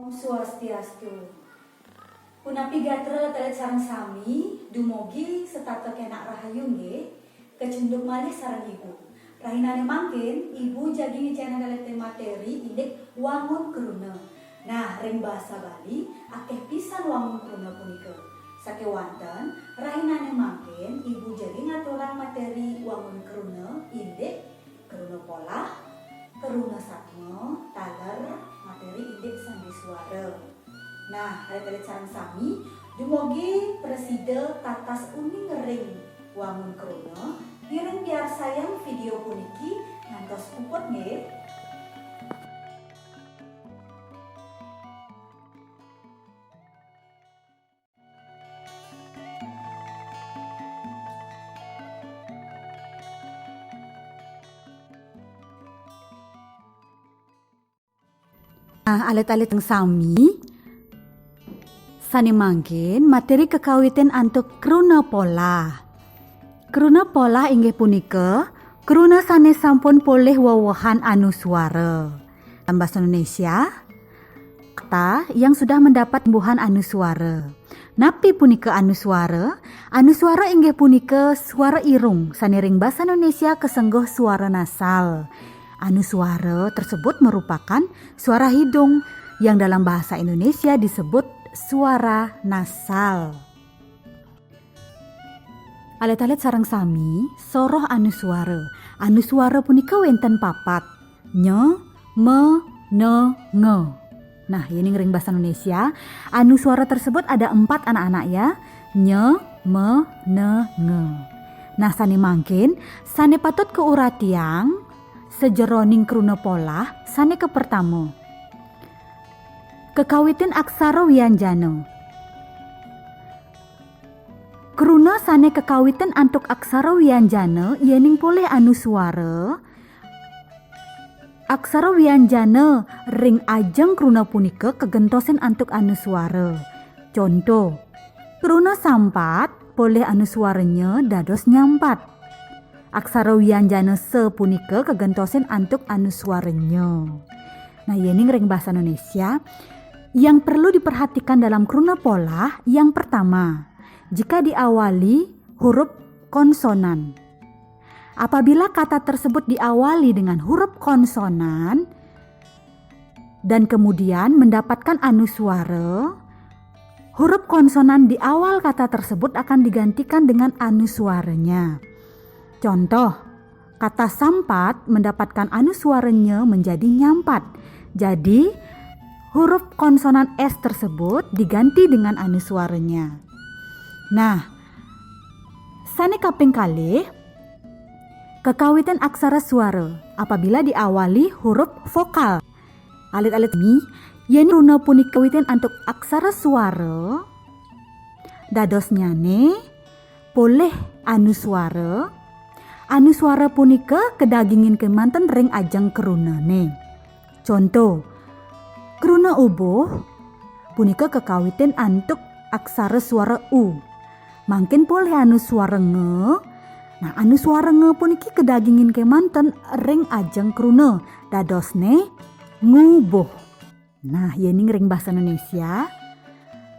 Om Swastiastu. Punapi gatra telet sareng sami dumogi setata kenak rahayu nggih kecunduk malih sareng ibu. Rahinane mangkin ibu jagi channel telet materi indik wangun kruna. Nah, ring bahasa Bali akeh pisan wangun kruna punika. Sakewanten rahinane mangkin ibu jagi ngaturang materi wangun kruna indik kruna pola, kruna satma, taler, materi indik sandi suara. Nah, kali-kali sareng sami dumogi presida tatas uning ring wangun kruna. Kirim biar sayang video puniki ngantos puput nggih. Alit-alit yang sami sani mangkin materi kekawitan antuk kruna pola. Kruna pola inggih punika kruna sanes sampun poleh wawahan anuswara. Dalam bahasa Indonesia, kata yang sudah mendapat tumbuhan anuswara. Napi punika anuswara? Anuswara inggih punika suara irung saniring bahasa Indonesia kesengguh suara nasal. Anuswara tersebut merupakan suara hidung yang dalam bahasa Indonesia disebut suara nasal. Alit-alit sareng sami soroh anuswara. Anuswara punika wenten papat. Nye, me, ne, nge. Nah, ini ring bahasa Indonesia. Anuswara tersebut ada 4 anak-anak ya. Nye, me, ne, nge. Nah, sani mangkin sane patut keuratiang sejeroning kruna pola sane kepertama. Kekawitan aksara wianjana. Kruna sane kekawitan antuk aksara wianjana yening poleh anuswara. Aksara wianjana ring ajeng kruna punika kegentosen antuk anuswara. Contoh, kruna sampat poleh anuswaranya dados nyampat. Aksara wianjana se punika kegentosen antuk anuswaranya. Nah, yening ring bahasa Indonesia yang perlu diperhatikan dalam kruna pola yang pertama, jika diawali huruf konsonan. Apabila kata tersebut diawali dengan huruf konsonan dan kemudian mendapatkan anuswara, huruf konsonan di awal kata tersebut akan digantikan dengan anuswaranya. Contoh, kata sampat mendapatkan anuswaranya menjadi nyampat. Jadi, huruf konsonan S tersebut diganti dengan anuswaranya. Nah, sane kaping kalih kekawitan aksara suara apabila diawali huruf vokal. Alit-alit ini yen runa punika kawitan antuk aksara suara dados nyane poleh anuswara. Anuswara punika kedagingin kemanten ring ajeng krunane. Contoh, kruna ubuh punika kekawitan antuk aksara suara u. Mangkin poleh anuswara nge. Nah, anuswara nge puniki kedagingin kemanten ring ajeng kruna dadosne ngubuh. Nah, yening ring bahasa Indonesia.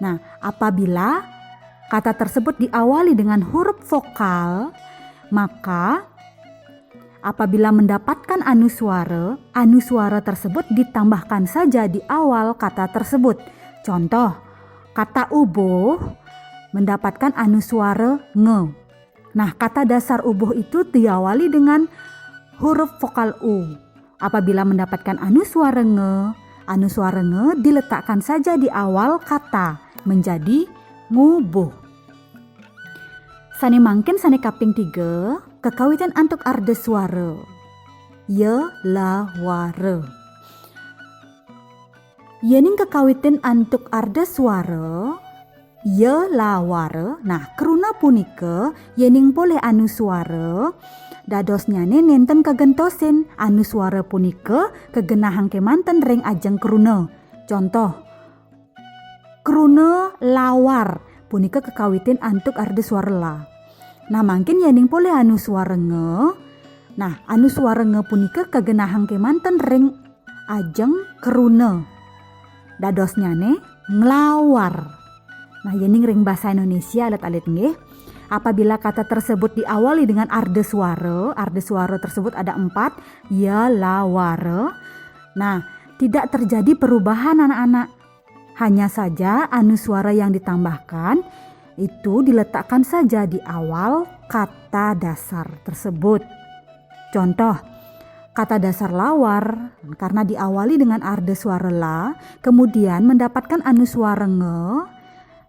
Nah, apabila kata tersebut diawali dengan huruf vokal, maka apabila mendapatkan anuswara, anuswara tersebut ditambahkan saja di awal kata tersebut. Contoh, kata ubuh mendapatkan anuswara nge. Nah, kata dasar ubuh itu diawali dengan huruf vokal u. Apabila mendapatkan anuswara nge diletakkan saja di awal kata menjadi ngubuh. Sane mangkin sane kaping 3 kekawitan antuk arda suara. Ye, la, ware. Yening kekawitan antuk arda suara ye, la, ware. Nah, kruna punika yening poleh anuswara dadosnyane nenten kegentosen anuswara punika kegenahang kemanten ring ajeng kruna. Contoh, kruna lawar punika kekawitan antuk arda suara la. Nah, mangkin yening poleh anuswara nge. Nah, anuswara nge punika kegenahang kemanten ring ajeng kruna. dadosnya ne ngelawar. Nah, yening ring bahasa Indonesia alit-alit nggih. Apabila kata tersebut diawali dengan arde suara tersebut ada 4, ya laware. Nah, tidak terjadi perubahan anak-anak. Hanya saja anuswara yang ditambahkan itu diletakkan saja di awal kata dasar tersebut. Contoh, kata dasar lawar karena diawali dengan arde suara la, kemudian mendapatkan anuswara nge.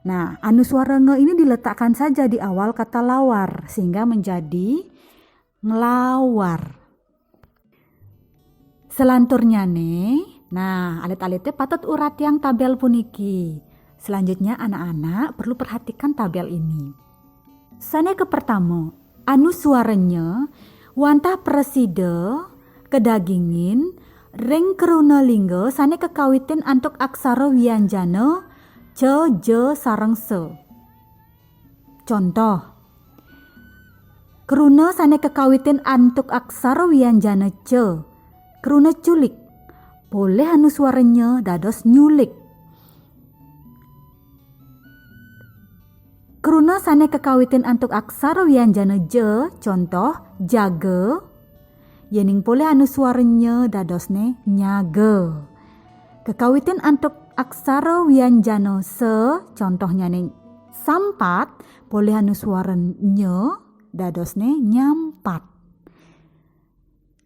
Nah, anuswara nge ini diletakkan saja di awal kata lawar sehingga menjadi ngelawar. Selanturnya nih, nah alit-alitnya patut urat yang tabel puniki. Selanjutnya anak-anak perlu perhatikan tabel ini. Sane ke pertama, anuswaranya wantah preside kedagingin ring keruna lingga sane kekawitin antuk aksara wianjana ce, je, sareng se. Contoh, keruna sane kekawitin antuk aksara wianjana ce, keruna culik, boleh anuswaranya dados nyulik. Keruna sane kekawitin antuk aksara wianjana je, contoh jaga, yening boleh anuswaranya dadosne nyaga. Kekawitin antuk aksara wianjana se, contohnya ning sampat, boleh anuswaranya dadosne nyampat.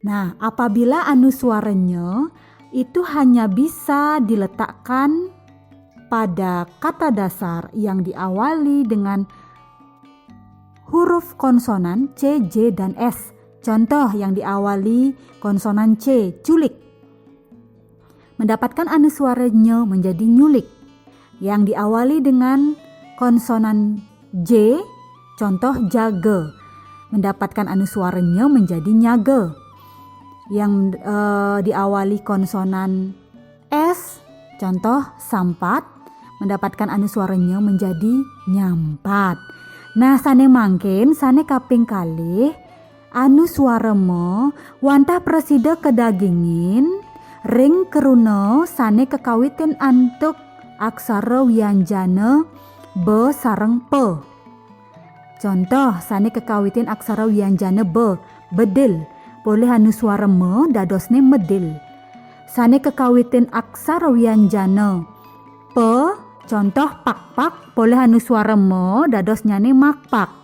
Nah, apabila anuswaranya itu hanya bisa diletakkan pada kata dasar yang diawali dengan huruf konsonan C, J, dan S. Contoh yang diawali konsonan C, culik. Mendapatkan anuswaranya menjadi nyulik. Yang diawali dengan konsonan J, contoh jaga. Mendapatkan anuswaranya menjadi nyaga. Yang diawali konsonan S, contoh sampat, mendapatkan anuswaranya menjadi nyampat. Nah, sane mangkin, sane kaping kalih, anuswarama wantah presida kedagingin, ring keruna sane kekawitin antuk aksara wianjana be sareng pe. Contoh, sane kekawitin aksara wianjana be, bedil. Boleh anuswarama dadosne medil. Sane kekawitin aksara wianjana pe, contoh pak-pak, boleh anuswarama dadosnyane makpak.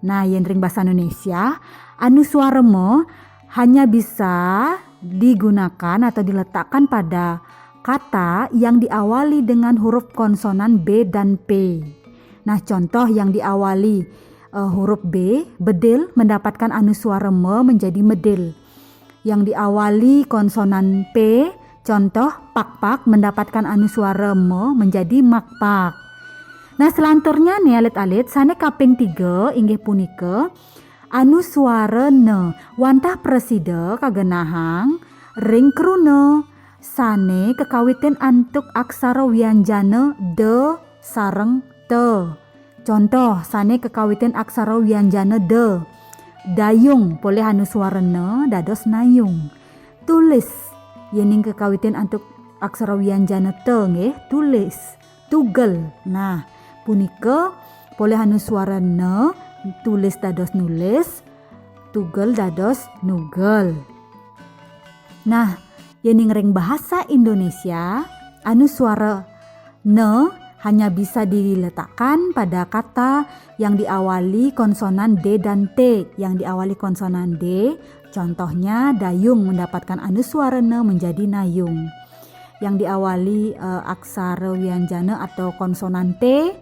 Nah, yen ring bahasa Indonesia, anuswarama hanya bisa digunakan atau diletakkan pada kata yang diawali dengan huruf konsonan B dan P. Nah, contoh yang diawali huruf B, bedil, mendapatkan anuswarama menjadi medil. Yang diawali konsonan P, contoh pak-pak, mendapatkan anuswarama menjadi makpak. Nah, selanturnya nih alit-alit, sane kaping 3 inggih punika anuswarana wantah presida kagenahang ring keruna sane kekawitin antuk aksara wianjana de sareng te. Contoh, sane kekawitin aksara wianjana de. Dayung, boleh anuswarana dados nayung. Tulis, yening kekawitin antuk aksara wianjana te nggih, tulis. Tugel. Nah, punika boleh anuswarana tulis dados nulis, tugel dados nugel. Nah, yening ring bahasa Indonesia, anuswara ne hanya bisa diletakkan pada kata yang diawali konsonan D dan T. Yang diawali konsonan D, contohnya dayung, mendapatkan anuswarana menjadi nayung. Yang diawali aksara wianjana atau konsonan T,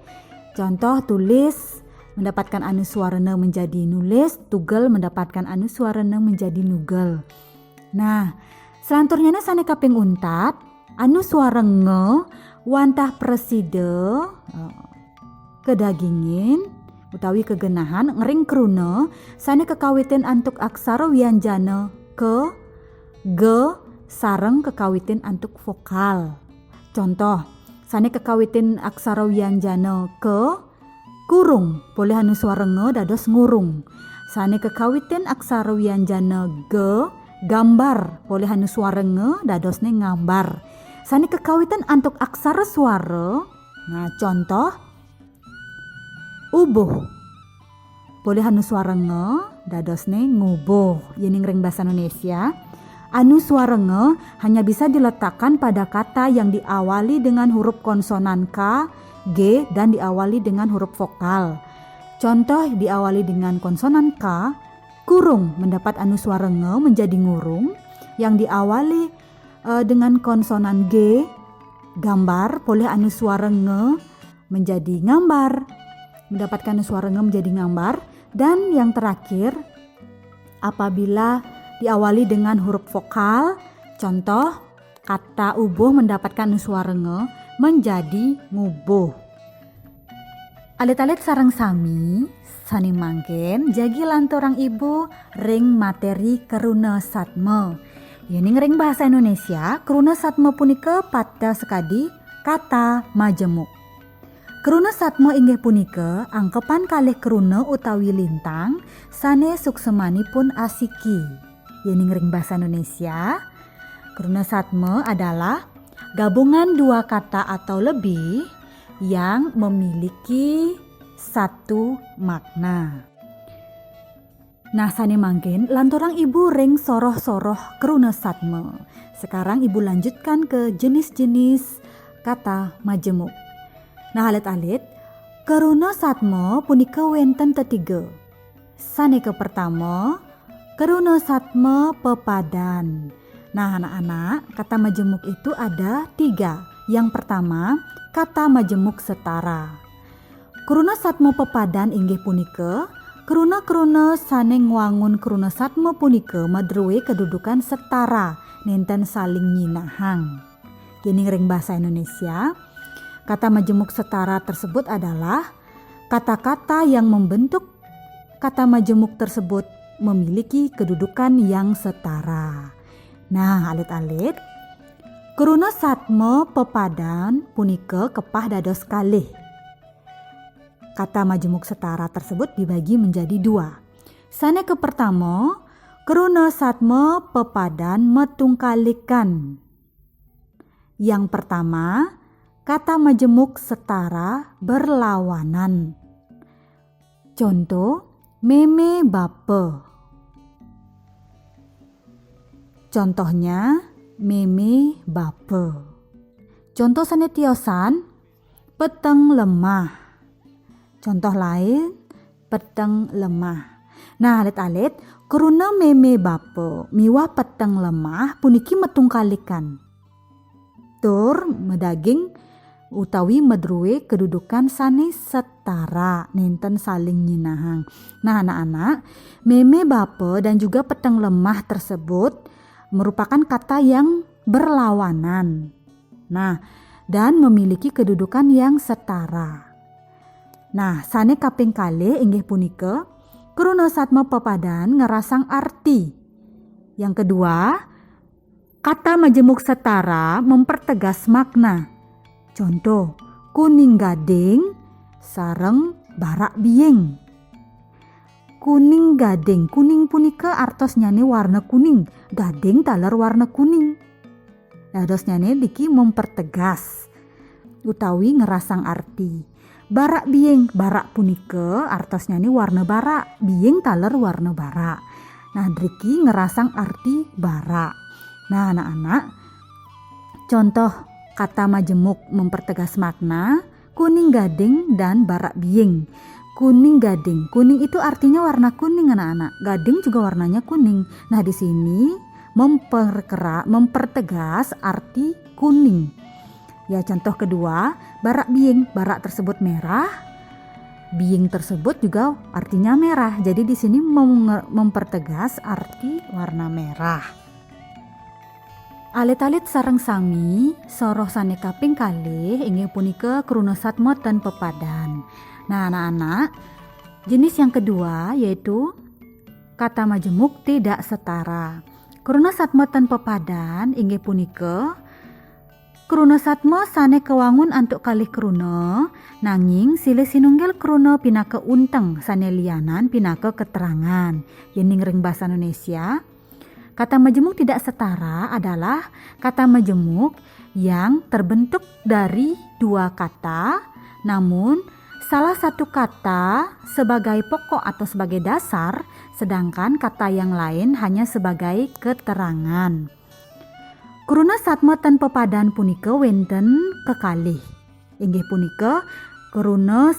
contoh tulis, mendapatkan anuswarana menjadi nulis, tugel, mendapatkan anuswarana menjadi nugel. Nah, selanturnya sane kaping untat, anuswara nge wantah presida kedagingin utawi kegenahan ngering keruna sane kekawitin antuk aksara wianjana ke, ge, sareng kekawitin antuk vokal. Contoh, sane kekawitin aksara wianjana ke, kurung, boleh anuswara nge dados ngurung. Sane kekawitin aksara wianjana ge, gambar, boleh anuswara nge dadosne ngambar. Sani kekawitan antuk aksara suara. Nah, contoh ubuh. Boleh anu suara nge, dadosne ngubuh. Yening ring bahasa Indonesia. Anu suara nge hanya bisa diletakkan pada kata yang diawali dengan huruf konsonan K, G, dan diawali dengan huruf vokal. Contoh diawali dengan konsonan K, kurung mendapat anu suara nge menjadi ngurung. Yang diawali dengan konsonan G, gambar, boleh anu suara nge menjadi ngambar, mendapatkan anu suara nge menjadi ngambar. Dan yang terakhir, apabila diawali dengan huruf vokal, contoh kata ubuh mendapatkan anu suara nge menjadi ngubuh. Alit-alit sareng sami sani mangken jagi lantorang ibu ring materi Keruna Satma. Yening ring bahasa Indonesia, Keruna Satma punika pada sekadi kata majemuk. Keruna Satma inggih punika angkepan kalih keruna utawi lintang sane suksemanipun asiki. Yening ring bahasa Indonesia, Keruna Satma adalah gabungan dua kata atau lebih yang memiliki satu makna. Nah, sane mangkin lantorang ibu ring soroh-soroh Keruna Satma. Sekarang ibu lanjutkan ke jenis-jenis kata majemuk. Nah, alit-alit Keruna Satma punika wenten tetiga. Sane ke pertama, Keruna Satma pepadan. Nah, anak-anak, kata majemuk itu ada 3. Yang pertama, kata majemuk setara. Keruna Satma pepadan inggih punika keruna-keruna sane ngwangun Keruna Satma punika madruwe kedudukan setara nenten saling nyinahang. Yening ring bahasa Indonesia, kata majemuk setara tersebut adalah kata-kata yang membentuk kata majemuk tersebut memiliki kedudukan yang setara. Nah, alit-alit Keruna Satma pepadan punika kepah dados kalih. Kata majemuk setara tersebut dibagi menjadi 2. Sane ke pertama, Keruna Satma pepadan metungkalikan. Yang pertama, kata majemuk setara berlawanan. Contoh, meme bape. Contohnya, meme bape. Contoh sane tiosan, peteng lemah. Contoh lain, peteng lemah. Nah, alit-alit, keruna meme bape miwah peteng lemah puniki metungkalikan. Tur medaging utawi medruwe kedudukan sane setara nenten saling nyinahang. Nah, anak-anak, meme bape dan juga peteng lemah tersebut merupakan kata yang berlawanan. Nah, dan memiliki kedudukan yang setara. Nah, sane kaping kalih inggih punika Keruna Satma pepadan ngerasang arti. Yang kedua, kata majemuk setara mempertegas makna. Contoh, kuning gading sareng barak bieng. Kuning gading, kuning punika artosnyane warna kuning, gading taler warna kuning. Dadosnyane diki mempertegas utawi ngerasang arti. Barak bieng, barak punika artosnyane warna barak, bieng taler warna barak. Nah, driki ngerasang arti barak. Nah, anak-anak, contoh kata majemuk mempertegas makna, kuning gading dan barak bieng. Kuning gading, kuning itu artinya warna kuning anak-anak. Gading juga warnanya kuning. Nah, di sini mempertegas arti kuning. Ya, contoh kedua, barak bieng, barak tersebut merah, bieng tersebut juga artinya merah. Jadi di sini mempertegas arti warna merah. Alit-alit sareng sami soroh sane kaping kalih inggih punika Keruna Satma ten pepadan. Nah, anak-anak, jenis yang kedua yaitu kata majemuk tidak setara. Keruna Satma ten pepadan inggih punika Keruna Satma sane kewangun antuk kalih keruna, nanging silih sinunggal keruna pinaka unteng sane lianan pinaka keterangan. Yening ring bahasa Indonesia, kata majemuk tidak setara adalah kata majemuk yang terbentuk dari dua kata, namun salah satu kata sebagai pokok atau sebagai dasar, sedangkan kata yang lain hanya sebagai keterangan. Kruna satma ten pepadan punika wenten kekalih. Inggih punika kruna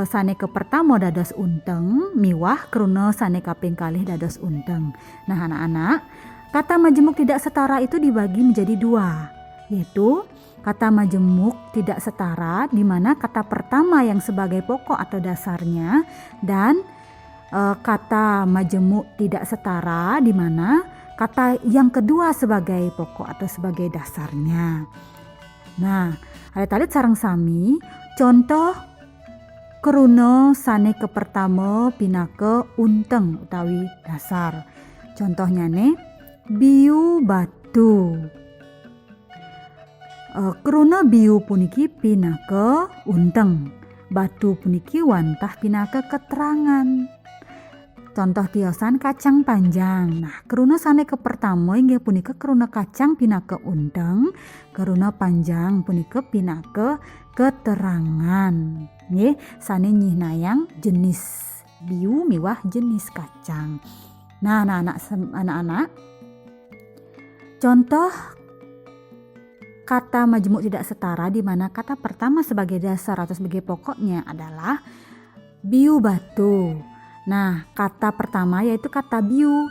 saneka pertama dados unteng miwah kruna saneka kaping kalih dados unteng. Nah anak-anak, kata majemuk tidak setara itu dibagi menjadi dua, yaitu kata majemuk tidak setara di mana kata pertama yang sebagai pokok atau dasarnya, dan kata majemuk tidak setara di mana kata yang kedua sebagai pokok atau sebagai dasarnya. Nah, alit-alit sareng sami contoh kruna saneka pertama pinake unteng utawi dasar. Contohnya nih, biu batu. Kruna biu puniki pinake unteng, batu puniki wantah pinake keterangan. Contoh tiosan kacang panjang. Nah, kruna saneka pertama inggih punika kruna kacang pinake unteng, kruna panjang punika pinake keterangan. Nggih, sane nyihnayang jenis biu miwah jenis kacang. Nah, anak-anak, contoh kata majemuk tidak setara di mana kata pertama sebagai dasar atau sebagai pokoknya adalah biu batu. Nah, kata pertama yaitu kata biu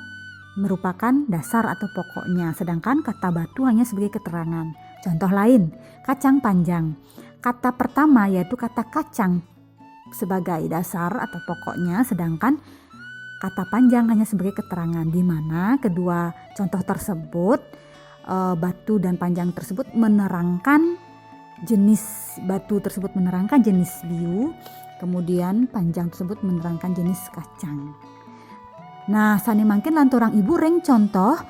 merupakan dasar atau pokoknya, sedangkan kata batu hanya sebagai keterangan. Contoh lain, kacang panjang. Kata pertama yaitu kata kacang sebagai dasar atau pokoknya, sedangkan kata panjang hanya sebagai keterangan, di mana kedua contoh tersebut batu dan panjang tersebut menerangkan jenis batu tersebut menerangkan jenis biu, kemudian panjang tersebut menerangkan jenis kacang. Nah, sane mangkin lanturang ibu ring contoh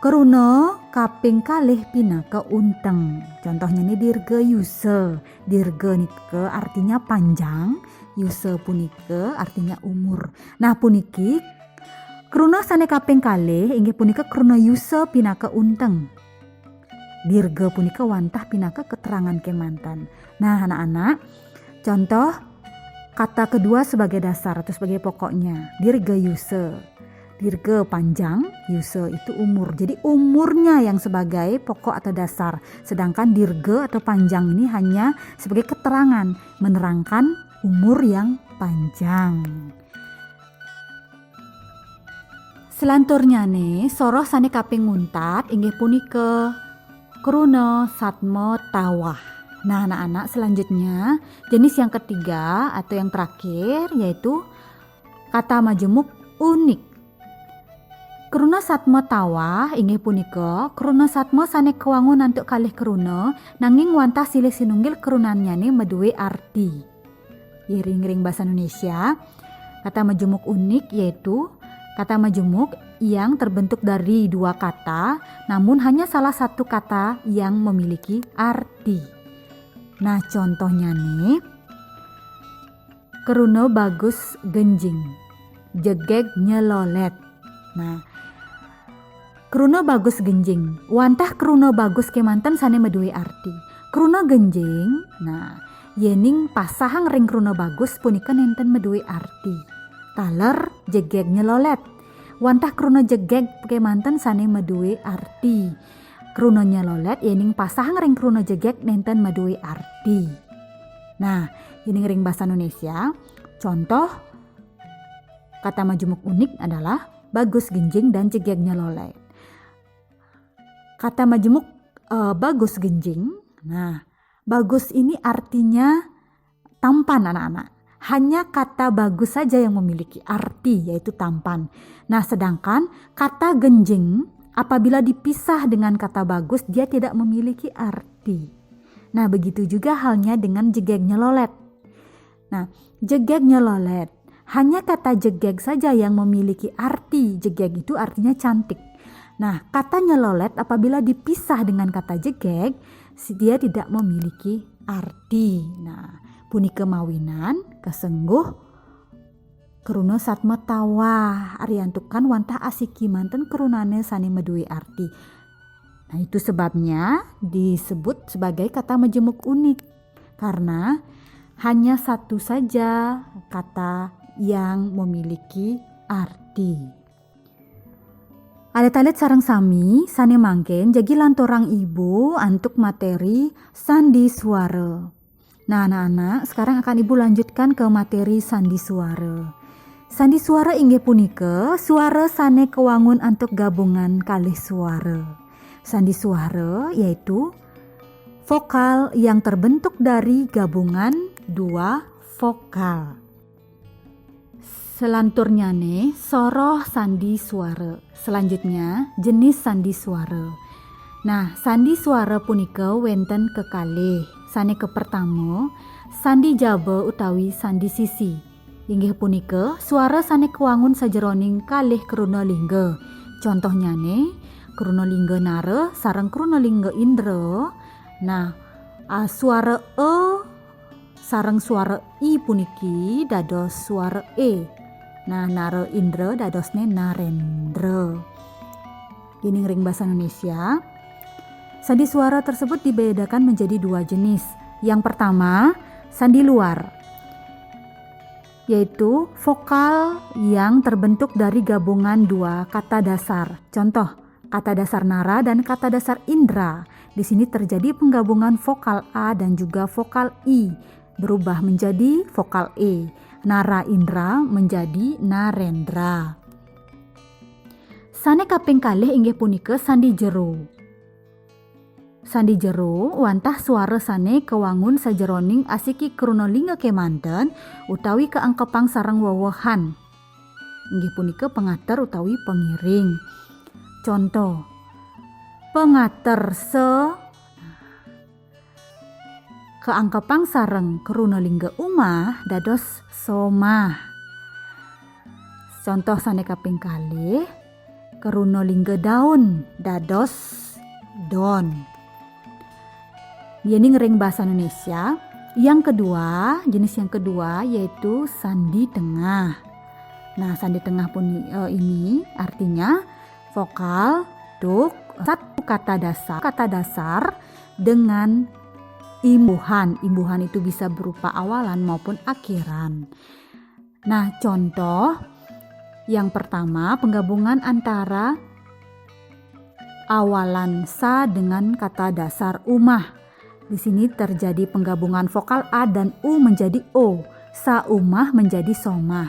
kruna kaping kalih pinake unteng. Contohnya ini dirga yuse. Dirga nike artinya panjang, yuse punike artinya umur. Nah, puniki kruna sane kaping kalih inggih punika kruna yuse pinake unteng. Dirga punika wantah pinake keterangan kemanten. Nah, anak-anak, contoh kata kedua sebagai dasar atau sebagai pokoknya, dirga yuse. Dirga panjang, yuse itu umur. Jadi umurnya yang sebagai pokok atau dasar, sedangkan dirga atau panjang ini hanya sebagai keterangan menerangkan umur yang panjang. Selanturnya nih, soroh sane kaping muntat inggih punika kruna satma tawah. Nah, anak-anak, selanjutnya jenis yang ketiga atau yang terakhir yaitu kata majemuk unik. Kruna satma tawah inggih punika kruna satma sane kewangun antuk kalih kruna nanging wantah silih sinunggil krunanyane meduwe arti. Iring-iring bahasa Indonesia, kata majemuk unik yaitu kata majemuk yang terbentuk dari dua kata, namun hanya salah satu kata yang memiliki arti. Nah, contohnya nih, kruna bagus genjing, jegeg nyelolet. Nah, kruna bagus genjing, wantah kruna bagus kemanten sane meduwe arti. Kruna genjing, nah, yening pasahang ring kruna bagus punika nenten meduwe arti. Taler jegeg nyelolet. Wantah kruna jegeg kemanten sane meduwe arti. Kruna nyelolet yening pasahang ring kruna jegeg nenten meduwe arti. Nah, ini ring bahasa Indonesia. Contoh kata majemuk unik adalah bagus genjing dan jegeg nyelolet. Kata majemuk bagus genjing. Nah, bagus ini artinya tampan, anak-anak. Hanya kata bagus saja yang memiliki arti, yaitu tampan. Nah, sedangkan kata genjing apabila dipisah dengan kata bagus, dia tidak memiliki arti. Nah, begitu juga halnya dengan jegeg nyelolet. Nah, jegeg nyelolet, hanya kata jegeg saja yang memiliki arti. Jegeg itu artinya cantik. Nah, kata nyelolet apabila dipisah dengan kata jegeg, dia tidak memiliki arti. Nah, punika mawinan kesengguh kruna satma tawah ariantukan wantah asiki manten krunane sane meduwe arti. Nah, itu sebabnya disebut sebagai kata majemuk unik karena hanya satu saja kata yang memiliki arti. Alit-alit sareng sami sane mangken jagi lantorang ibu untuk materi sandi suara. Nah, anak-anak, sekarang akan ibu lanjutkan ke materi sandi suara. Sandi suara inggih punika suara sane kewangun untuk gabungan kalih suara. Sandi suara yaitu vokal yang terbentuk dari gabungan dua vokal. Selanturnya nih, soroh sandi suara. Selanjutnya, jenis sandi suara. Nah, sandi suara punika wenten kekalih. Sane kepertama, sandi jaba utawi sandi sisi. Inggih punika suara sane kewangun sajeroning kalih krunalingga. Contohnya nih, krunalingga nara sareng krunalingga indra. Nah, suara e sareng suara i puniki dados suara e. Nah, nara indra dadosne narendra. Ini ring bahasa Indonesia. Sandi suara tersebut dibedakan menjadi dua jenis. Yang pertama, sandi luar, yaitu vokal yang terbentuk dari gabungan dua kata dasar. Contoh, kata dasar nara dan kata dasar indra. Di sini terjadi penggabungan vokal a dan juga vokal i, berubah menjadi vokal e. Nara indra menjadi narendra. Sane kaping kalih inggih punika sandi jero. Sandi jero wantah suara sane kewangun sajeroning asiki krunalingga kemanten utawi keangkepang sareng wewehan. Inggih punika pengater utawi pengiring. Contoh, pengater se keangkepang sareng krunalingga umah dados somah. Contoh sane kaping kalih krunalingga daun dados don. Ini ngering bahasa Indonesia. Yang kedua, jenis yang kedua yaitu sandi tengah. Nah, sandi tengah pun ini artinya vokal untuk satu kata dasar dengan imbuhan. Imbuhan itu bisa berupa awalan maupun akhiran. Nah, contoh yang pertama penggabungan antara awalan sa dengan kata dasar umah. Di sini terjadi penggabungan vokal a dan u menjadi o. Sa umah menjadi somah.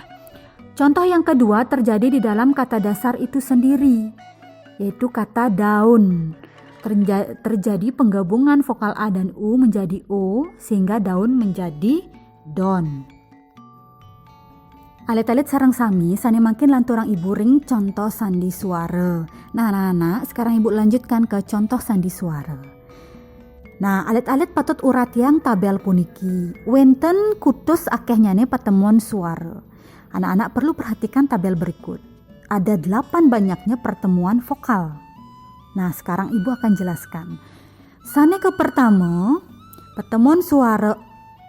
Contoh yang kedua terjadi di dalam kata dasar itu sendiri, yaitu kata daun. Terjadi penggabungan vokal a dan u menjadi o sehingga daun menjadi don. Alit-alit sareng sami sane mangkin lanturang ibu ring contoh sandi suara. Nah, anak-anak, sekarang ibu lanjutkan ke contoh sandi suara. Nah, alit-alit patut urat yang tabel puniki. Wenten kutus akehnyane patemuan suara. Anak-anak perlu perhatikan tabel berikut. Ada 8 banyaknya pertemuan vokal. Nah, sekarang ibu akan jelaskan. Sane ke pertama, pertemuan suara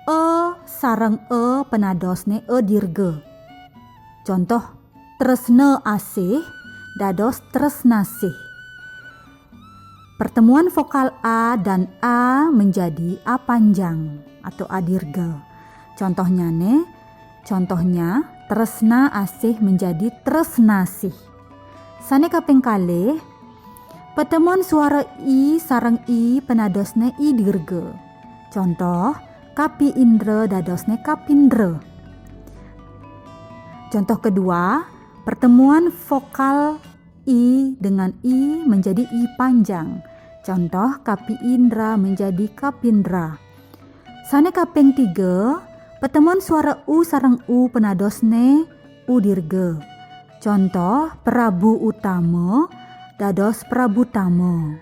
e sareng e penadosne e dirga. Contoh, tresna asih dados tresnasih. Pertemuan vokal a dan a menjadi a panjang atau a dirga. Contohnya tresna asih menjadi tresnasih. Sane kaping kalih, pertemuan suara i sareng i penadosne i dirga. Contoh, kapi indra dadosne kapindra. Contoh kedua, pertemuan vokal i dengan i menjadi i panjang. Contoh, kapi indra menjadi kapindra. Sane kaping 3, pertemuan suara u sareng u penadosne u dirga. Contoh, Prabu utama dados prabutama.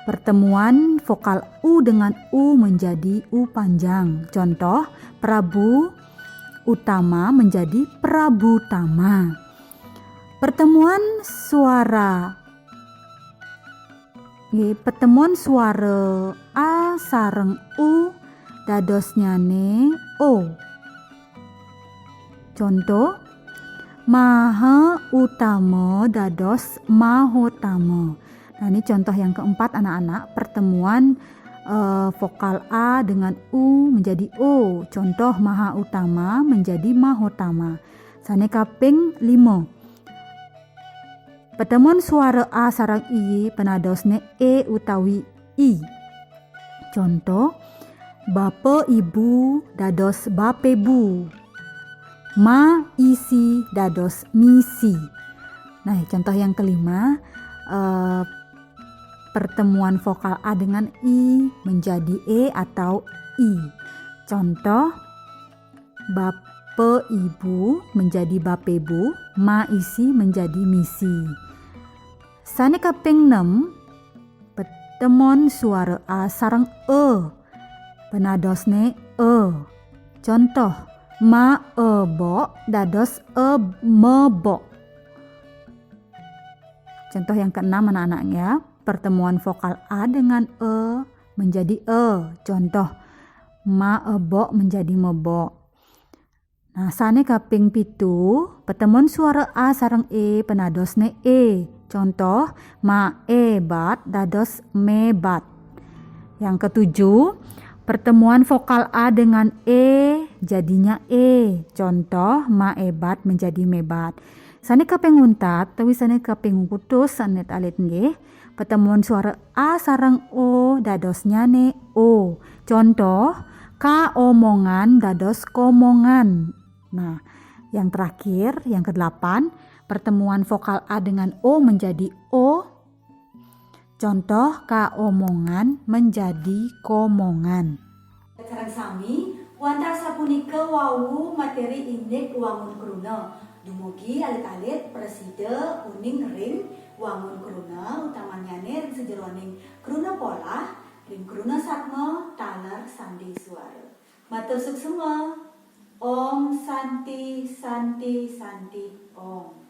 Pertemuan vokal u dengan u menjadi u panjang. Contoh, Prabu utama menjadi prabutama. Pertemuan suara a sareng u dadosnyane o. Contoh, maha utama dados mahotama. Nah, ini contoh yang keempat anak-anak, pertemuan vokal A dengan U menjadi O. Contoh maha utama menjadi mahotama. Sane kaping 5. Pertemuan suara A sarang I penadosne E utawi I. Contoh bapa ibu dados bapebu. Ma isi dados misi. Nah, contoh yang kelima, pertemuan vokal A dengan I menjadi E atau I. Contoh, bape ibu menjadi bapebu, ma isi menjadi misi. Sane kaping 6, pertemuan suara A sarang E, penadosne E. Contoh, ma ebok dados mebok. Contoh yang keenam anak-anak ya, pertemuan vokal A dengan E menjadi E. Contoh, ma ebok menjadi mebok. Nah, sane kaping 7, pertemuan suara A sarang E penadosne E. Contoh, ma ebat dados mebat. Yang ketujuh, pertemuan vokal A dengan E jadinya E. Contoh, ma ebat menjadi mebat. Sane kaping untat, tapi sane kaping putus sanet alit nggih. Pertemuan suara A sarang O dadosnya ne O. Contoh, ka omongan dados komongan. Nah, yang terakhir, yang ke-8, pertemuan vokal A dengan O menjadi O. Contoh, ka omongan menjadi komongan. Sareng sami, wonten sapunika wau materi indek wangun kruna. Dumugi alit-alit presida uning ring wangun kruna utamanyane ring sejeroning kruna pola, ring kruna satma, taler sandi suara. Matur suksema. Om Santi Santi Santi Om.